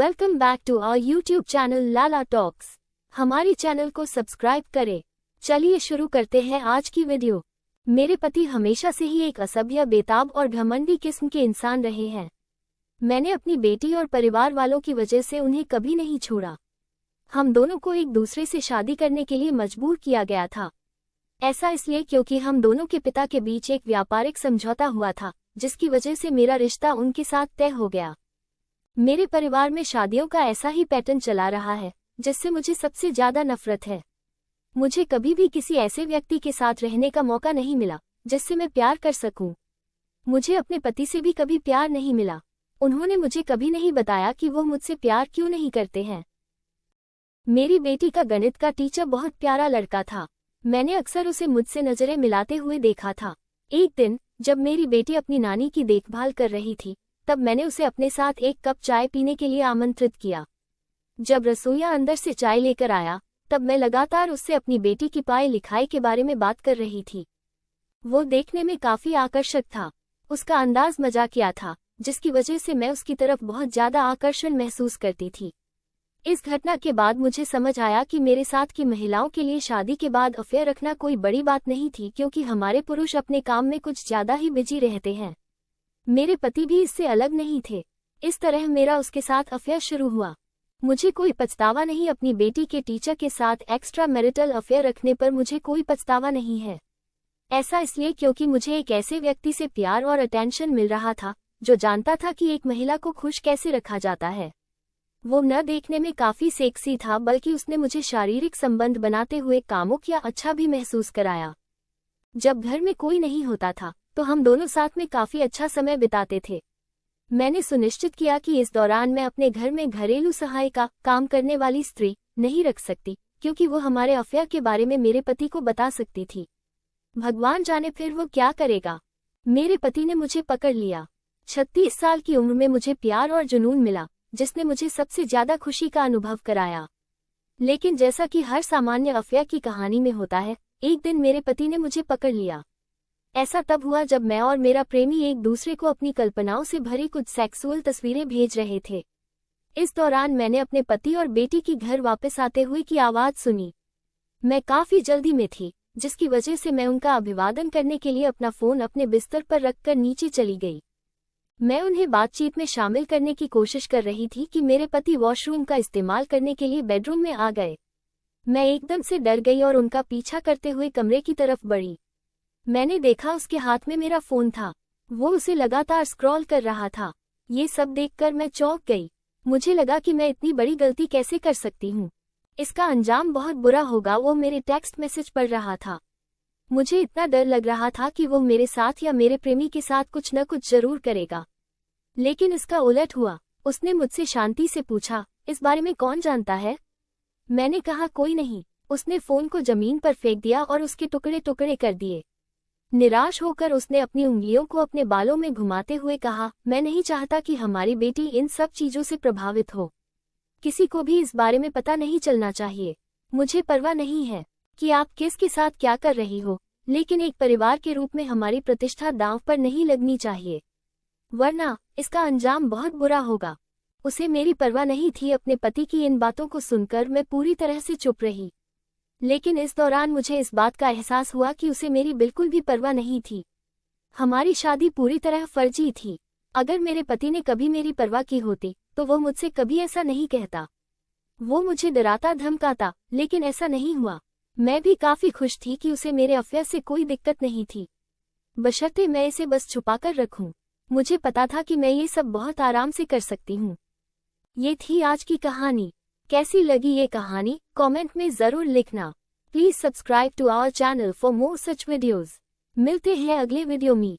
Welcome back to our YouTube channel Lala Talks. हमारी channel को subscribe करें। चलिए शुरू करते हैं आज की वीडियो। मेरे पति हमेशा से ही एक असभ्य, बेताब और घमंडी किस्म के इंसान रहे हैं। मैंने अपनी बेटी और परिवार वालों की वजह से उन्हें कभी नहीं छोड़ा। हम दोनों को एक दूसरे से शादी करने के लिए मजबूर किया गया था। ऐसा इसलिए क्योंकि हम दोनों के पिता के बीच एक व्यापारिक समझौता हुआ था, जिसकी वजह से मेरा रिश्ता उनके साथ तय हो गया। मेरे परिवार में शादियों का ऐसा ही पैटर्न चला रहा है, जिससे मुझे सबसे ज्यादा नफरत है। मुझे कभी भी किसी ऐसे व्यक्ति के साथ रहने का मौका नहीं मिला जिससे मैं प्यार कर सकूं। मुझे अपने पति से भी कभी प्यार नहीं मिला। उन्होंने मुझे कभी नहीं बताया कि वो मुझसे प्यार क्यों नहीं करते हैं। मेरी बेटी का गणित का टीचर बहुत प्यारा लड़का था। मैंने अक्सर उसे मुझसे नजरें मिलाते हुए देखा था। एक दिन जब मेरी बेटी अपनी नानी की देखभाल कर रही थी, तब मैंने उसे अपने साथ एक कप चाय पीने के लिए आमंत्रित किया। जब रसोइया अंदर से चाय लेकर आया, तब मैं लगातार उससे अपनी बेटी की पढ़ाई लिखाई के बारे में बात कर रही थी। वो देखने में काफी आकर्षक था। उसका अंदाज मजाकिया था, जिसकी वजह से मैं उसकी तरफ बहुत ज्यादा आकर्षण महसूस करती थी। इस घटना के बाद मुझे समझ आया कि मेरे साथ की महिलाओं के लिए शादी के बाद अफेयर रखना कोई बड़ी बात नहीं थी, क्योंकि हमारे पुरुष अपने काम में कुछ ज्यादा ही बिजी रहते हैं। मेरे पति भी इससे अलग नहीं थे। इस तरह मेरा उसके साथ अफेयर शुरू हुआ। मुझे कोई पछतावा नहीं। अपनी बेटी के टीचर के साथ एक्स्ट्रा मैरिटल अफेयर रखने पर मुझे कोई पछतावा नहीं है। ऐसा इसलिए क्योंकि मुझे एक ऐसे व्यक्ति से प्यार और अटेंशन मिल रहा था जो जानता था कि एक महिला को खुश कैसे रखा जाता है। वो न देखने में काफी सेक्सी था, बल्कि उसने मुझे शारीरिक संबंध बनाते हुए कामुक या अच्छा भी महसूस कराया। जब घर में कोई नहीं होता था तो हम दोनों साथ में काफी अच्छा समय बिताते थे। मैंने सुनिश्चित किया कि इस दौरान मैं अपने घर में घरेलू सहायिका, काम करने वाली स्त्री नहीं रख सकती, क्योंकि वो हमारे अफेयर के बारे में मेरे पति को बता सकती थी। भगवान जाने फिर वो क्या करेगा। मेरे पति ने मुझे पकड़ लिया। 36 साल की उम्र में मुझे प्यार और जुनून मिला, जिसने मुझे सबसे ज्यादा खुशी का अनुभव कराया। लेकिन जैसा कि हर सामान्य अफेयर की कहानी में होता है, एक दिन मेरे पति ने मुझे पकड़ लिया। ऐसा तब हुआ जब मैं और मेरा प्रेमी एक दूसरे को अपनी कल्पनाओं से भरी कुछ सेक्सुअल तस्वीरें भेज रहे थे। इस दौरान मैंने अपने पति और बेटी की घर वापस आते हुए की आवाज सुनी। मैं काफी जल्दी में थी, जिसकी वजह से मैं उनका अभिवादन करने के लिए अपना फोन अपने बिस्तर पर रखकर नीचे चली गई। मैं उन्हें बातचीत में शामिल करने की कोशिश कर रही थी कि मेरे पति वॉशरूम का इस्तेमाल करने के लिए बेडरूम में आ गए। मैं एकदम से डर गई और उनका पीछा करते हुए कमरे की तरफ बढ़ी। मैंने देखा उसके हाथ में मेरा फोन था। वो उसे लगातार स्क्रॉल कर रहा था। ये सब देखकर मैं चौंक गई। मुझे लगा कि मैं इतनी बड़ी गलती कैसे कर सकती हूँ। इसका अंजाम बहुत बुरा होगा। वो मेरे टेक्स्ट मैसेज पढ़ रहा था। मुझे इतना डर लग रहा था कि वो मेरे साथ या मेरे प्रेमी के साथ कुछ न कुछ जरूर करेगा। लेकिन इसका उलट हुआ। उसने मुझसे शांति से पूछा, इस बारे में कौन जानता है? मैंने कहा, कोई नहीं। उसने फोन को जमीन पर फेंक दिया और उसके टुकड़े टुकड़े कर दिए। निराश होकर उसने अपनी उंगलियों को अपने बालों में घुमाते हुए कहा, मैं नहीं चाहता कि हमारी बेटी इन सब चीजों से प्रभावित हो। किसी को भी इस बारे में पता नहीं चलना चाहिए। मुझे परवाह नहीं है कि आप किसके साथ क्या कर रही हो, लेकिन एक परिवार के रूप में हमारी प्रतिष्ठा दांव पर नहीं लगनी चाहिए, वरना इसका अंजाम बहुत बुरा होगा। उसे मेरी परवाह नहीं थी। अपने पति की इन बातों को सुनकर मैं पूरी तरह से चुप रही। लेकिन इस दौरान मुझे इस बात का एहसास हुआ कि उसे मेरी बिल्कुल भी परवाह नहीं थी। हमारी शादी पूरी तरह फर्जी थी। अगर मेरे पति ने कभी मेरी परवाह की होती तो वो मुझसे कभी ऐसा नहीं कहता। वो मुझे डराता धमकाता, लेकिन ऐसा नहीं हुआ। मैं भी काफी खुश थी कि उसे मेरे अफेयर से कोई दिक्कत नहीं थी, बशर्ते मैं इसे बस छुपाकर रखूं। मुझे पता था कि मैं ये सब बहुत आराम से कर सकती हूँ। ये थी आज की कहानी। कैसी लगी ये कहानी कमेंट में जरूर लिखना। Please subscribe to our channel for more such videos. मिलते हैं अगले वीडियो में।